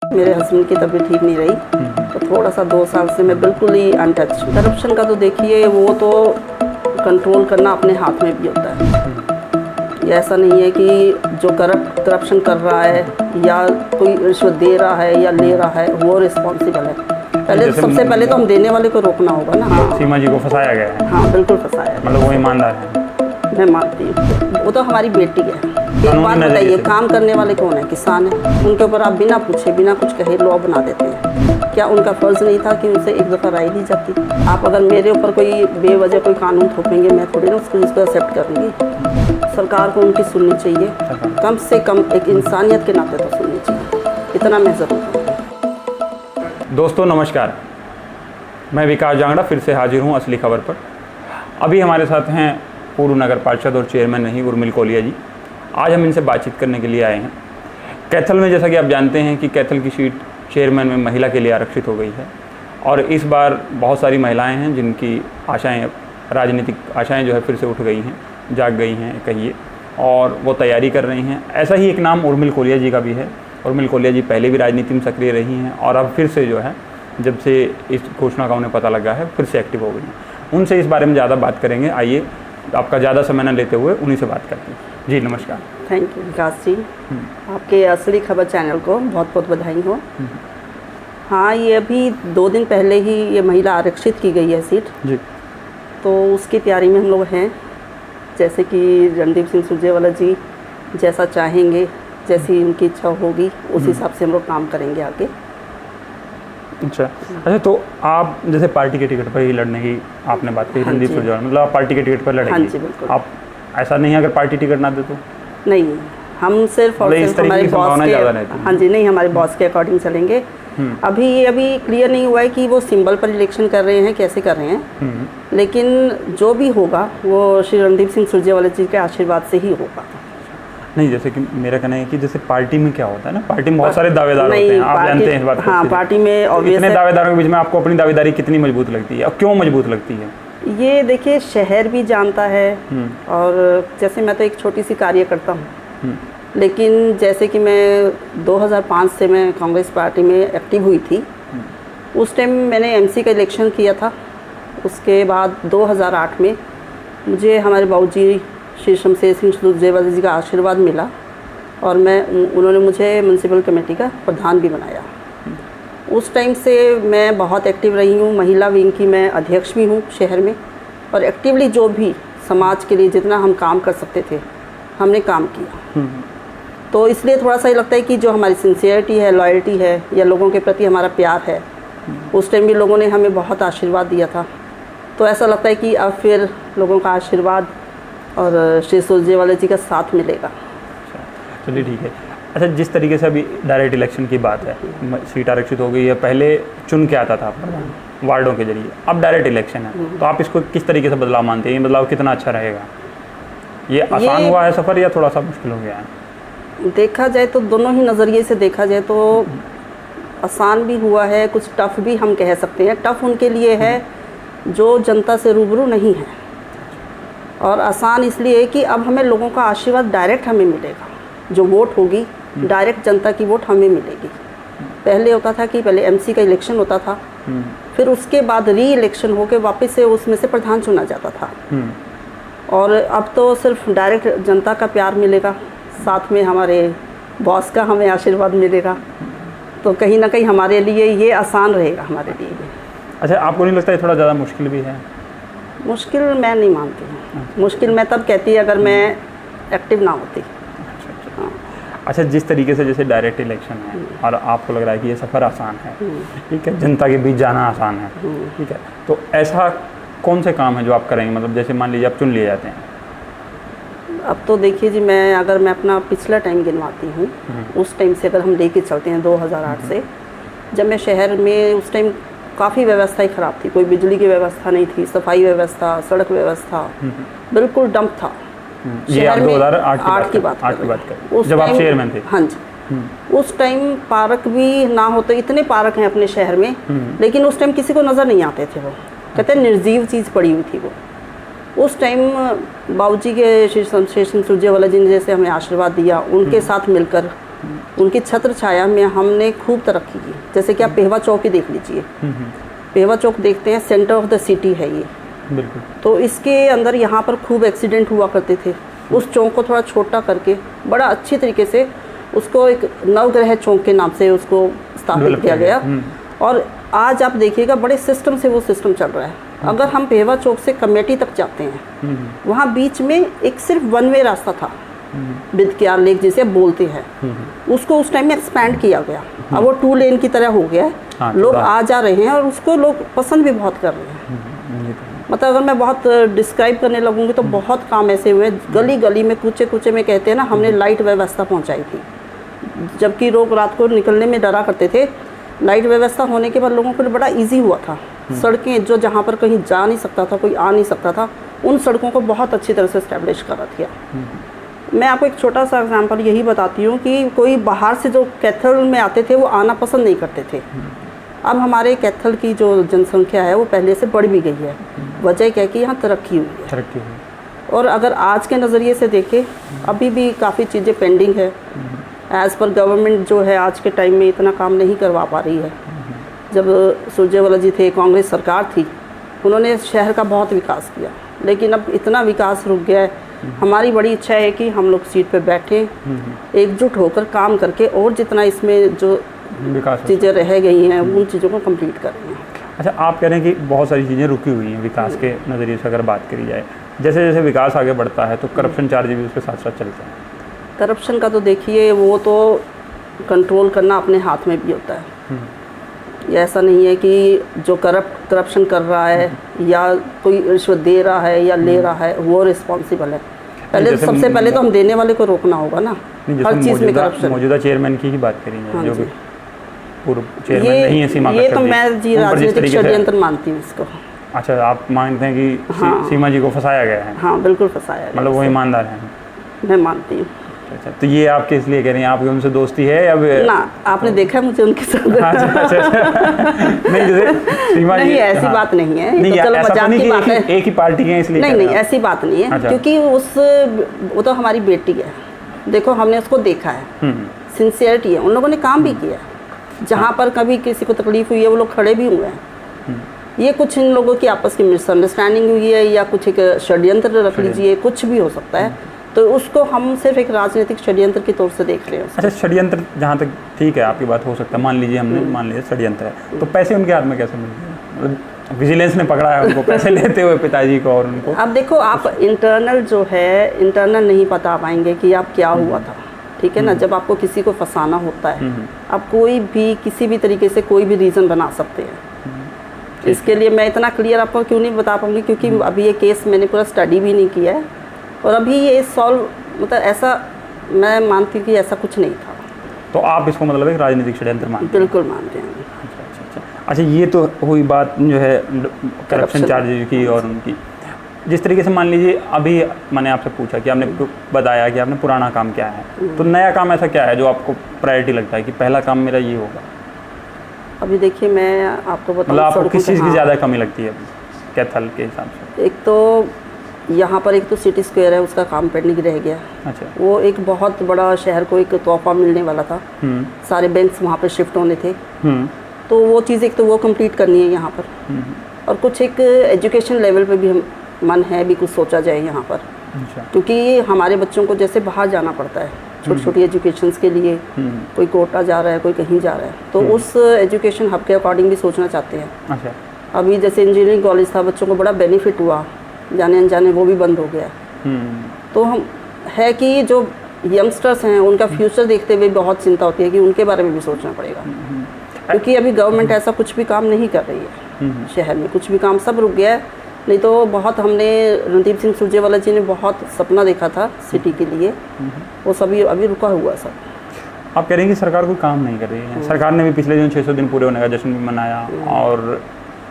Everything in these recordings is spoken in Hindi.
मेरे हस्बैंड की तबीयत ठीक नहीं रही, तो थोड़ा सा 2 साल से मैं बिल्कुल ही अनटच। करप्शन का तो देखिए, वो तो कंट्रोल करना अपने हाथ में भी होता है। ये ऐसा नहीं है कि जो करप्शन कर रहा है या कोई रिश्वत दे रहा है या ले रहा है वो रिस्पॉन्सिबल है। पहले सबसे पहले तो हम देने वाले को रोकना होगा ना। हाँ, सीमा जी को फंसाया गया है। हाँ बिल्कुल फंसाया है। मतलब वो ईमानदार है। मैं मानती हूँ, वो तो हमारी बेटी है। एक बात बताइए, काम करने वाले कौन है? किसान है। उनके ऊपर आप बिना पूछे बिना कुछ कहे लॉ बना देते हैं। क्या उनका फर्ज नहीं था कि उनसे एक दफ़ा राय ली जाती? आप अगर मेरे ऊपर कोई बेवजह कोई कानून थोपेंगे, मैं थोड़ी ना उसको एक्सेप्ट करूँगी। सरकार को उनकी सुननी चाहिए, कम से कम एक इंसानियत के नाते तो सुननी चाहिए। इतना मैं ज़रूर कहूँगी। दोस्तों नमस्कार, मैं विकास जांगड़ा फिर से हाजिर हूँ असली खबर पर। अभी हमारे साथ हैं पूर्व नगर पार्षद और चेयरमैन रही उर्मिल कोलिया जी। आज हम इनसे बातचीत करने के लिए आए हैं। कैथल में जैसा कि आप जानते हैं कि कैथल की सीट चेयरमैन में महिला के लिए आरक्षित हो गई है और इस बार बहुत सारी महिलाएं हैं जिनकी आशाएं, राजनीतिक आशाएं जो है फिर से उठ गई हैं, जाग गई हैं कहिए, और वो तैयारी कर रही हैं। ऐसा ही एक नाम उर्मिल कोलिया जी का भी है। उर्मिल कोलिया जी पहले भी राजनीति में सक्रिय रही हैं और अब फिर से जो है, जब से इस घोषणा का उन्हें पता लगा है, फिर से एक्टिव हो गई हैं। उनसे इस बारे में ज़्यादा बात करेंगे। आइए, आपका ज़्यादा समय न लेते हुए उन्हीं से बात करते हैं। जी नमस्कार। थैंक यू विकास जी, आपके असली खबर चैनल को बहुत बहुत बधाई हो। हाँ, ये अभी 2 दिन पहले ही ये महिला आरक्षित की गई है सीट जी, तो उसकी तैयारी में हम लोग हैं। जैसे कि रणदीप सिंह सुरजेवाला जी जैसा चाहेंगे, जैसी उनकी इच्छा होगी, उस हिसाब से हम लोग काम करेंगे आगे। अच्छा, तो आप जैसे पार्टी के टिकट पर ही लड़ने की आपने बात कही, रणदीप सुरजेवाला, मतलब आप पार्टी के टिकट पर लड़ेंगे? हाँ जी बिल्कुल। आप ऐसा नहीं है अगर पार्टी टिकट ना दे तो? नहीं, हम सिर्फ और सिर्फ हमारे बॉस के, हाँ जी, नहीं, हमारे बॉस के अकॉर्डिंग चलेंगे। अभी क्लियर नहीं हुआ है कि वो सिंबल पर इलेक्शन कर रहे हैं, कैसे कर रहे हैं, लेकिन जो भी होगा वो श्री रणदीप सिंह सुरजेवाला जी के आशीर्वाद से ही होगा। नहीं, जैसे कि मेरा कहना है कि जैसे पार्टी में क्या होता है ना, पार्टी में बहुत सारे दावेदार होते हैं, आप जानते हैं इस बात को। हाँ, पार्टी में इतने दावेदारों के बीच में आपको अपनी दावेदारी कितनी मजबूत लगती है और क्यों मजबूत लगती है? ये देखिए, शहर भी जानता है और जैसे मैं तो एक छोटी सी कार्यकर्ता हूँ, लेकिन जैसे कि मैं 2005 से मैं कांग्रेस पार्टी में एक्टिव हुई थी। उस टाइम मैंने एमसी का इलेक्शन किया था। उसके बाद 2008 में मुझे हमारे बाबूजी श्री शमशेर सिंह सुरजेवाला जी का आशीर्वाद मिला और उन्होंने मुझे म्यूनसिपल कमेटी का प्रधान भी बनाया। उस टाइम से मैं बहुत एक्टिव रही हूँ। महिला विंग की मैं अध्यक्ष भी हूँ शहर में, और एक्टिवली जो भी समाज के लिए जितना हम काम कर सकते थे हमने काम किया। तो इसलिए थोड़ा सा ये लगता है कि जो हमारी सिंसियरिटी है, लॉयल्टी है, या लोगों के प्रति हमारा प्यार है, उस टाइम भी लोगों ने हमें बहुत आशीर्वाद दिया था। तो ऐसा लगता है कि अब फिर लोगों का आशीर्वाद और श्री सुरजेवाला जी का साथ मिलेगा। चलिए ठीक है। अच्छा, जिस तरीके से अभी डायरेक्ट इलेक्शन की बात है, सीट आरक्षित हो गई है, पहले चुन के आता था वार्डों के जरिए, अब डायरेक्ट इलेक्शन है, तो आप इसको किस तरीके से बदलाव मानते हैं? ये बदलाव कितना अच्छा रहेगा? ये आसान हुआ है सफ़र या थोड़ा सा मुश्किल हो गया है? देखा जाए तो दोनों ही नज़रिए से देखा जाए तो आसान भी हुआ है, कुछ टफ भी हम कह सकते हैं। टफ उनके लिए है जो जनता से रूबरू नहीं है, और आसान इसलिए कि अब हमें लोगों का आशीर्वाद डायरेक्ट हमें मिलेगा। जो वोट होगी डायरेक्ट जनता की वोट हमें मिलेगी। पहले होता था कि पहले एमसी का इलेक्शन होता था, फिर उसके बाद री इलेक्शन होकर वापस से उसमें से प्रधान चुना जाता था, और अब तो सिर्फ डायरेक्ट जनता का प्यार मिलेगा, साथ में हमारे बॉस का हमें आशीर्वाद मिलेगा। तो कहीं ना कहीं हमारे लिए ये आसान रहेगा, हमारे लिए। अच्छा, आपको नहीं लगता है थोड़ा ज़्यादा मुश्किल भी है? मुश्किल मैं नहीं मानती हूँ। मुश्किल मैं तब कहती अगर मैं एक्टिव ना होती। अच्छा, जिस तरीके से जैसे डायरेक्ट इलेक्शन है और आपको लग रहा है कि ये सफ़र आसान है, ठीक है, जनता के बीच जाना आसान है, ठीक है, तो ऐसा कौन से काम है जो आप करेंगे? मतलब जैसे मान लीजिए आप चुन लिए जाते हैं। अब तो देखिए जी, अगर मैं अपना पिछला टाइम गिनवाती हूँ, उस टाइम से अगर हम लेके चलते हैं 2008 से, जब मैं शहर में, उस टाइम काफ़ी व्यवस्था ही ख़राब थी। कोई बिजली की व्यवस्था नहीं थी, सफाई व्यवस्था, सड़क व्यवस्था बिल्कुल डंप था। ये आप 2008 की बात करें जब आप चेयरमैन थे? हाँ जी। उस टाइम पार्क भी ना होते, इतने पार्क हैं अपने शहर में, लेकिन उस टाइम किसी को नज़र नहीं आते थे। वो कहते हैं निर्जीव चीज़ पड़ी हुई थी वो। उस टाइम बाबूजी के श्री शमशेर सिंह सुरजेवाला जी ने जैसे हमें आशीर्वाद दिया, उनके साथ मिलकर उनकी छत्र छाया में हमने खूब तरक्की की। जैसे कि आप पेहवा चौक ही देख लीजिए, पेहवा चौक देखते हैं, सेंटर ऑफ द सिटी है ये, बिल्कुल। तो इसके अंदर यहाँ पर खूब एक्सीडेंट हुआ करते थे। उस चौक को थोड़ा छोटा करके बड़ा अच्छी तरीके से उसको एक नवग्रह चौक के नाम से उसको स्थापित किया गया। और आज आप देखिएगा बड़े सिस्टम से वो सिस्टम चल रहा है। अगर हम पेहवा चौक से कमेटी तक जाते हैं, वहाँ बीच में एक सिर्फ वन वे रास्ता था, बिदक्यार लेक जिसे बोलते हैं, उसको उस टाइम में एक्सपैंड किया गया। अब वो 2 लेन की तरह हो गया है। हाँ, लोग आ जा रहे हैं और उसको लोग पसंद भी बहुत कर रहे हैं। मतलब अगर मैं बहुत डिस्क्राइब करने लगूंगी तो बहुत काम ऐसे हुए, गली गली में कूचे कूचे में कहते हैं ना, हमने लाइट व्यवस्था पहुंचाई थी। जबकि लोग रात को निकलने में डरा करते थे, लाइट व्यवस्था होने के बाद लोगों को बड़ा इजी हुआ था। सड़कें जो जहाँ पर कहीं जा नहीं सकता था, कोई आ नहीं सकता था, उन सड़कों को बहुत अच्छी तरह से इस्टेब्लिश करा दिया। मैं आपको एक छोटा सा एग्जांपल यही बताती हूँ कि कोई बाहर से जो कैथल में आते थे वो आना पसंद नहीं करते थे। अब हमारे कैथल की जो जनसंख्या है वो पहले से बढ़ भी गई है। वजह क्या है कि यहाँ तरक्की हुई है। और अगर आज के नज़रिए से देखें, अभी भी काफ़ी चीज़ें पेंडिंग है। एज़ पर गवर्नमेंट जो है आज के टाइम में इतना काम नहीं करवा पा रही है। जब सुरजेवाला जी थे, कांग्रेस सरकार थी, उन्होंने शहर का बहुत विकास किया, लेकिन अब इतना विकास रुक गया है। हमारी बड़ी इच्छा है कि हम लोग सीट पे बैठें, एकजुट होकर काम करके, और जितना इसमें जो विकास चीज़ें रह गई हैं उन चीज़ों को कंप्लीट करें। अच्छा, आप कह रहे हैं कि बहुत सारी चीज़ें रुकी हुई हैं विकास के नज़रिए से अगर बात करी जाए। जैसे जैसे विकास आगे बढ़ता है तो करप्शन चार्ज भी उसके साथ साथ चलते हैं। करप्शन का तो देखिए, वो तो कंट्रोल करना अपने हाथ में भी होता है। ये ऐसा नहीं है कि जो करप्शन कर रहा है या कोई रिश्वत दे रहा है या ले रहा है वो रिस्पॉन्सिबल है। पहले सबसे पहले तो हम देने वाले को रोकना होगा ना, हर चीज़ में करप्शन। मौजूदा चेयरमैन की ही बात करेंगे, जो कि पूर्व चेयरमैन नहीं है सीमा, ये तो मैं जी राजनीतिक षड्यंत्र मानती हूँ इसको। अच्छा, आप मानते हैं कि सीमा जी को फंसाया गया है? हाँ, बिल्कुल फंसाया गया। मतलब वो ईमानदार हैं? मैं मानती हूँ। अच्छा, तो ये आप किस लिए कह रही हैं? आपकी उनसे दोस्ती है या ना? आपने देखा मुझे उनके साथ? नहीं, जैसे सीमा जी, नहीं ऐसी बात नहीं है। नहीं, तो चलो मजाक की बात है, एक ही पार्टी के हैं इसलिए? नहीं, ऐसी बात नहीं है। क्योंकि वो तो हमारी बेटी है। देखो, हमने उसको देखा है, सिंसियरिटी है, उन लोगों ने काम भी किया। जहाँ पर कभी किसी को तकलीफ हुई है वो लोग खड़े भी हुए हैं। ये कुछ इन लोगों की आपस की मिसअंडरस्टैंडिंग हुई है या कुछ एक षड्यंत्र रख लीजिए, कुछ भी हो सकता है। तो उसको हम सिर्फ एक राजनीतिक षड्यंत्र की तौर से देख रहे हैं। अच्छा, षड्यंत्र जहाँ तक ठीक है, आपकी बात हो सकता है, मान लीजिए हमने मान लिया षड्यंत्र है, तो पैसे उनके हाथ में कैसे मिल गए? मतलब विजिलेंस ने पकड़ा है उनको पैसे लेते हुए, पिताजी को और उनको। अब देखो, आप इंटरनल जो है, इंटरनल नहीं बता पाएंगे कि आप क्या हुआ था, ठीक है ना। जब आपको किसी को फंसाना होता है, आप कोई भी किसी भी तरीके से कोई भी रीज़न बना सकते हैं। इसके लिए मैं इतना क्लियर आपको क्यों नहीं बता पाऊंगी, क्योंकि अभी ये केस मैंने पूरा स्टडी भी नहीं किया है, और अभी ये सॉल्व, मतलब ऐसा मैं मानती हूँ कि ऐसा कुछ नहीं था। तो आप इसको मतलब एक राजनीतिक षड्यंत्र मानते हैं? बिल्कुल मानते हैं। अच्छा, ये तो हुई बात जो है करप्शन चार्जेज की और उनकी। जिस तरीके से मान लीजिए अभी मैंने आपसे पूछा कि आपने बताया कि आपने पुराना काम क्या है, तो नया काम ऐसा क्या है जो आपको प्रायोरिटी लगता है कि पहला काम मेरा ये होगा? अभी देखिए, मैं आपको बताऊँ, मतलब आपको किस चीज़ की ज़्यादा कमी लगती है कैथल के हिसाब से? एक तो यहाँ पर एक तो सिटी स्क्वायर है, उसका काम पेंडिंग रह गया। अच्छा, वो एक बहुत बड़ा शहर को एक तोहफा मिलने वाला था। सारे बैंक्स वहाँ पर शिफ्ट होने थे, तो वो चीज़ एक तो वो कंप्लीट करनी है यहाँ पर। और कुछ एक एजुकेशन लेवल पे भी हम मन है भी कुछ सोचा जाए यहाँ पर। अच्छा, क्योंकि हमारे बच्चों को जैसे बाहर जाना पड़ता है छोटी छोटी एजुकेशंस के लिए, कोई कोटा जा रहा है, कोई कहीं जा रहा है, तो उस एजुकेशन हब के अकॉर्डिंग भी सोचना चाहते हैं। अच्छा, अभी जैसे इंजीनियरिंग कॉलेज था, बच्चों को बड़ा बेनिफिट हुआ, जाने अनजाने वो भी बंद हो गया। तो हम है कि जो यंगस्टर्स हैं उनका फ्यूचर देखते हुए बहुत चिंता होती है कि उनके बारे में भी सोचना पड़ेगा। क्योंकि अभी गवर्नमेंट ऐसा कुछ भी काम नहीं कर रही है शहर में, कुछ भी काम सब रुक गया है। नहीं तो बहुत हमने रणदीप सिंह सुरजेवाला जी ने बहुत सपना देखा था सिटी के लिए, वो सभी अभी रुका हुआ सब। आप कह रहे हैं कि सरकार कोई काम नहीं कर रही है? सरकार ने भी पिछले दिन 600 दिन पूरे होने का जश्न भी मनाया, और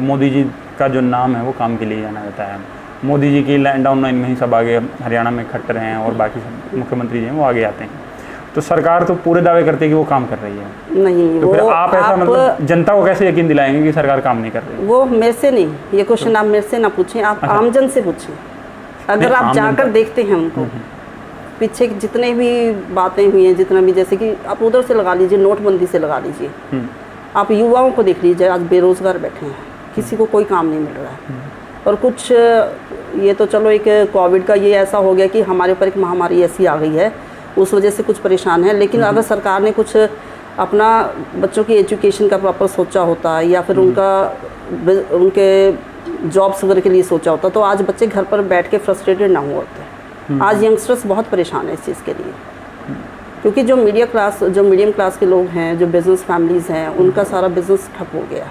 मोदी जी का जो नाम है वो काम के लिए जाना जाता है। मोदी जी की लैंड डाउन लाइन में ही सब आगे हरियाणा में खट्टर हैं और बाकी सब मुख्यमंत्री जी हैं वो आगे आते हैं। तो सरकार तो पूरे दावे करती है कि वो काम कर रही है। नहीं, तो फिर आप ऐसा मतलब जनता को कैसे यकीन दिलाएंगे कि सरकार काम नहीं कर रही है? वो मेरे से नहीं, ये क्वेश्चन आप मेरे से ना पूछें, आप आमजन से पूछें। अगर आप जाकर देखते हैं उनको, पीछे जितने भी बातें हुई हैं, जितना भी, जैसे कि आप उधर से लगा लीजिए, नोटबंदी से लगा लीजिए, आप युवाओं को देख लीजिए, आज बेरोज़गार बैठे हैं, किसी को कोई काम नहीं मिल रहा है। और कुछ ये तो चलो एक कोविड का ये ऐसा हो गया कि हमारे ऊपर एक महामारी ऐसी आ गई है, उस वजह से कुछ परेशान है। लेकिन अगर सरकार ने कुछ अपना बच्चों की एजुकेशन का प्रॉपर सोचा होता या फिर उनके जॉब्स वगैरह के लिए सोचा होता, तो आज बच्चे घर पर बैठ के फ्रस्ट्रेटेड ना हुए होते। आज यंगस्टर्स बहुत परेशान है इस चीज़ के लिए, क्योंकि जो मीडियम क्लास के लोग हैं, जो बिजनेस फैमिलीज़ हैं, उनका सारा बिजनेस ठप हो गया,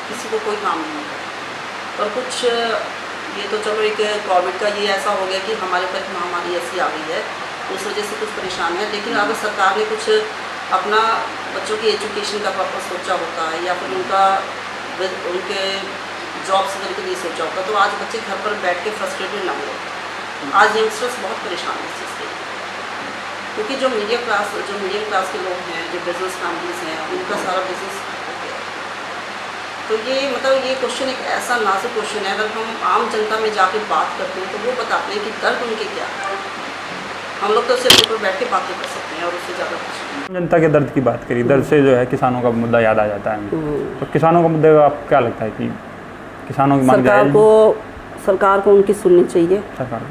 किसी को कोई काम नहीं है। और कुछ ये तो चलो एक कोविड का ये ऐसा हो गया कि हमारे ऊपर महामारी ऐसी आ गई है, उस वजह से कुछ परेशान है। लेकिन अगर सरकार ने कुछ अपना बच्चों की एजुकेशन का प्रॉपर सोचा होता है या फिर उनके जॉब्स वगैरह के लिए सोचा होता, तो आज बच्चे घर पर बैठ के फ्रस्ट्रेटेड ना हो। आज यंगस्टर्स बहुत परेशान हैं इस चीज़ के लिए, क्योंकि जो मीडियम क्लास के लोग हैं, जो बिजनेस फैमिलीज़ हैं, उनका सारा बिजनेस हो गया। तो ये मतलब ये क्वेश्चन एक ऐसा नाजुक क्वेश्चन है, अगर हम आम जनता में जाके बात करते हैं तो वो बताते हैं कि दर्द उनके क्या है। हम लोग तो सिर्फ ऊपर बैठ के बातें कर सकते हैं और उससे ज़्यादा कुछ नहीं। जनता के दर्द की बात करी, दर्द से जो है किसानों का मुद्दा याद आ जाता है। तो किसानों का मुद्दे का आपको क्या लगता है कि किसानों की मांग सरकार को उनकी सुननी चाहिए,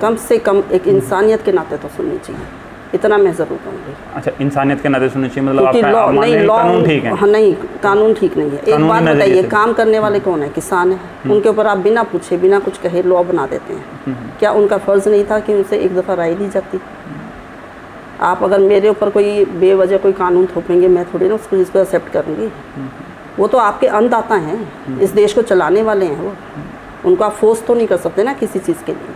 कम से कम एक इंसानियत के नाते तो सुननी चाहिए, इतना मैं ज़रूर कहूँगी। अच्छा, इंसानियत के नाते सुननी चाहिए, मतलब कानून ठीक है? हाँ, नहीं, कानून ठीक नहीं है। एक बात बताइए, काम करने वाले कौन है? किसान है। उनके ऊपर आप बिना पूछे, बिना कुछ कहे लॉ बना देते हैं। क्या उनका फ़र्ज़ नहीं था कि उनसे एक दफ़ा राय ली जाती? आप अगर मेरे ऊपर कोई बेवजह कोई कानून थोपेंगे, मैं थोड़ी ना उसको जिसको एक्सेप्ट करूँगी। वो तो आपके अन्नदाता हैं, इस देश को चलाने वाले हैं, वो उनको आप फोर्स तो नहीं कर सकते ना किसी चीज़ के लिए।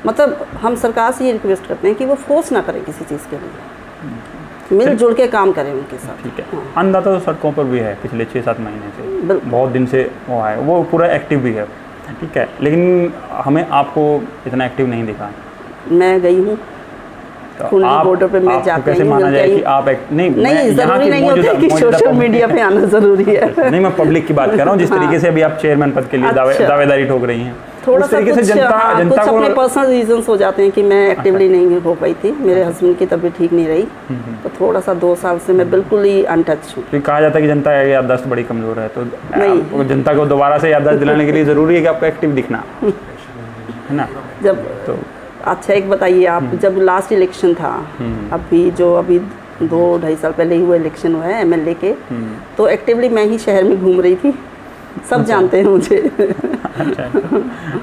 मतलब हम सरकार से ये रिक्वेस्ट करते हैं कि वो फोर्स ना करें किसी चीज़ के लिए, मिलजुल के काम करें उनके साथ। ठीक है। अन्नदाता तो सड़कों पर भी है पिछले 6-7 महीने से, बहुत दिन से वो है, वो पूरा एक्टिव भी है, ठीक है, लेकिन हमें आपको इतना एक्टिव नहीं दिखा। मैं गई हूँ बॉर्डर पे, मैं जाके कैसे माना जाए कि आप नहीं ज़रूरी नहीं होता कि सोशल मीडिया पे आना ज़रूरी है। नहीं, मैं पब्लिक की बात कर रहा हूँ, जिस तरीके से अभी आप चेयरमैन पद के लिए दावेदारी ठोक रही हैं, थोड़ा सा कुछ जनता को अपने पर्सनल रीजंस हो जाते हैं कि मैं एक्टिवली नहीं हो पाई थी, मेरे हस्बैंड की तबीयत ठीक नहीं रही, तो थोड़ा सा 2 साल से मैं बिल्कुल ही अनटच हूँ। तो कहा जाता है कि जनता की याददाश्त बड़ी कमज़ोर है, तो नहीं, जनता को दोबारा से याददाश्त दिलाने के लिए ज़रूरी है कि आपको एक्टिव दिखना है ना। जब तो अच्छा, एक बताइए आप, जब लास्ट इलेक्शन था, अभी 2-2.5 साल पहले ही वो इलेक्शन हुआ है MLA के, तो एक्टिवली मैं ही शहर में घूम रही थी, सब जानते हैं मुझे। अच्छा,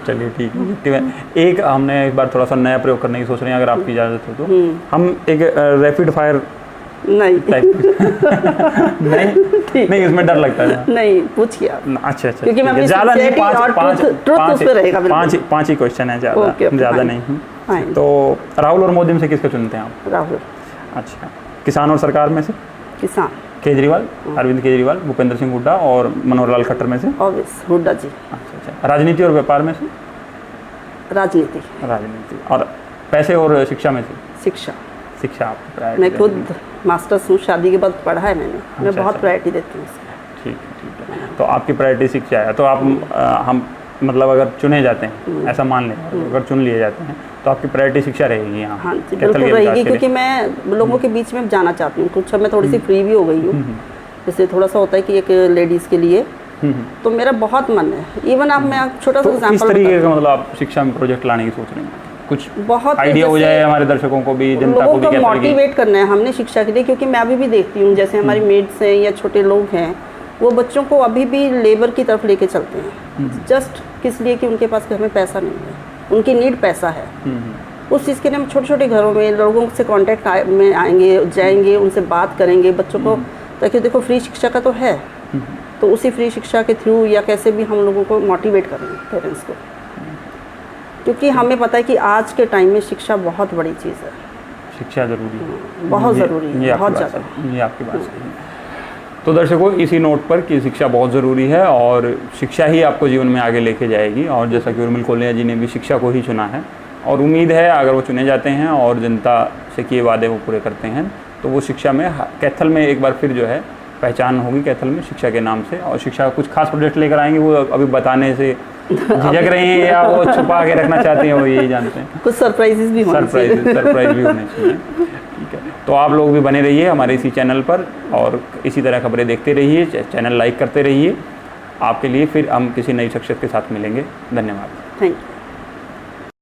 चलिए ठीक है। एक हमने एक बार थोड़ा सा नया प्रयोग करने की सोच रहे हैं, अगर आपकी इजाज़त हो तो हम एक रैपिड फायर नहीं नहीं, इसमें डर लगता है। नहीं, पूछिए आप। अच्छा, क्योंकि मैं ज़्यादा नहीं, पाँच ही क्वेश्चन है, ज़्यादा नहीं। तो राहुल और मोदी में से किसको चुनते हैं आप? राहुल। अच्छा, किसान और सरकार में से? किसान। केजरीवाल, अरविंद केजरीवाल, भूपेंद्र सिंह हुड्डा और मनोहर लाल खट्टर में से? हुड्डा जी। अच्छा, राजनीति और व्यापार में से? राजनीति। और पैसे और शिक्षा में से? शिक्षा आप मैं खुद मास्टर्स हूँ, शादी के बाद पढ़ा है मैंने। मैं बहुत प्रायोरिटी देती हूँ। ठीक है। तो आपकी प्रायोरिटी शिक्षा है, तो आप हम मतलब अगर चुने जाते हैं, ऐसा मान लें, अगर चुन लिए जाते हैं, तो आपकी प्रायोरिटी शिक्षा रहेगी यहाँ? हाँ जी, बिल्कुल रहेगी, क्योंकि मैं लोगों के बीच में जाना चाहती हूँ। कुछ मैं थोड़ी सी फ्री भी हो गई हूँ, जैसे थोड़ा सा होता है कि एक लेडीज़ के लिए, तो मेरा बहुत मन है। इवन आप, मैं छोटा सा एग्जाम्पल, किस तरीके का मतलब आप शिक्षा में प्रोजेक्ट लाने की सोच रहे हैं? कुछ बहुत आइडिया हो जाए हमारे दर्शकों को भी, जनता को भी मोटिवेट करना है हमने शिक्षा के लिए, क्योंकि मैं अभी भी देखती हूँ, जैसे हमारी मेड्स हैं या छोटे लोग हैं, वो बच्चों को अभी भी लेबर की तरफ लेके चलते हैं, जस्ट किस लिए कि उनके पास घर में पैसा नहीं है, उनकी नीड पैसा है। उस चीज़ के लिए हम छोटे छोटे घरों में लोगों से कांटेक्ट में आएंगे, जाएंगे, उनसे बात करेंगे बच्चों को, ताकि देखो फ्री शिक्षा का तो है, तो उसी फ्री शिक्षा के थ्रू या कैसे भी हम लोगों को मोटिवेट करेंगे पेरेंट्स को, क्योंकि हमें पता है कि आज के टाइम में शिक्षा बहुत बड़ी चीज़ है। शिक्षा ज़रूरी है, बहुत ज़रूरी है, बहुत ज़्यादा। ये आपकी बात सही है। तो दर्शकों, इसी नोट पर कि शिक्षा बहुत ज़रूरी है और शिक्षा ही आपको जीवन में आगे लेके जाएगी, और जैसा कि उर्मिल कोलिया जी ने भी शिक्षा को ही चुना है, और उम्मीद है अगर वो चुने जाते हैं और जनता से किए वादे वो पूरे करते हैं, तो वो शिक्षा में कैथल में एक बार फिर जो है पहचान होगी, कैथल में शिक्षा के नाम से, और शिक्षा का कुछ खास प्रोजेक्ट लेकर आएंगे, वो अभी बताने से झिझक रही हैं या वो छुपा के रखना चाहती हैं, वो यही जानते हैं। कुछ सरप्राइजेस भी होने चाहिए। सरप्राइज भी होने चाहिए। ठीक है, तो आप लोग भी बने रहिए हमारे इसी चैनल पर और इसी तरह खबरें देखते रहिए, चैनल लाइक करते रहिए। आपके लिए फिर हम किसी नई शख्सियत के साथ मिलेंगे। धन्यवाद। Thank you.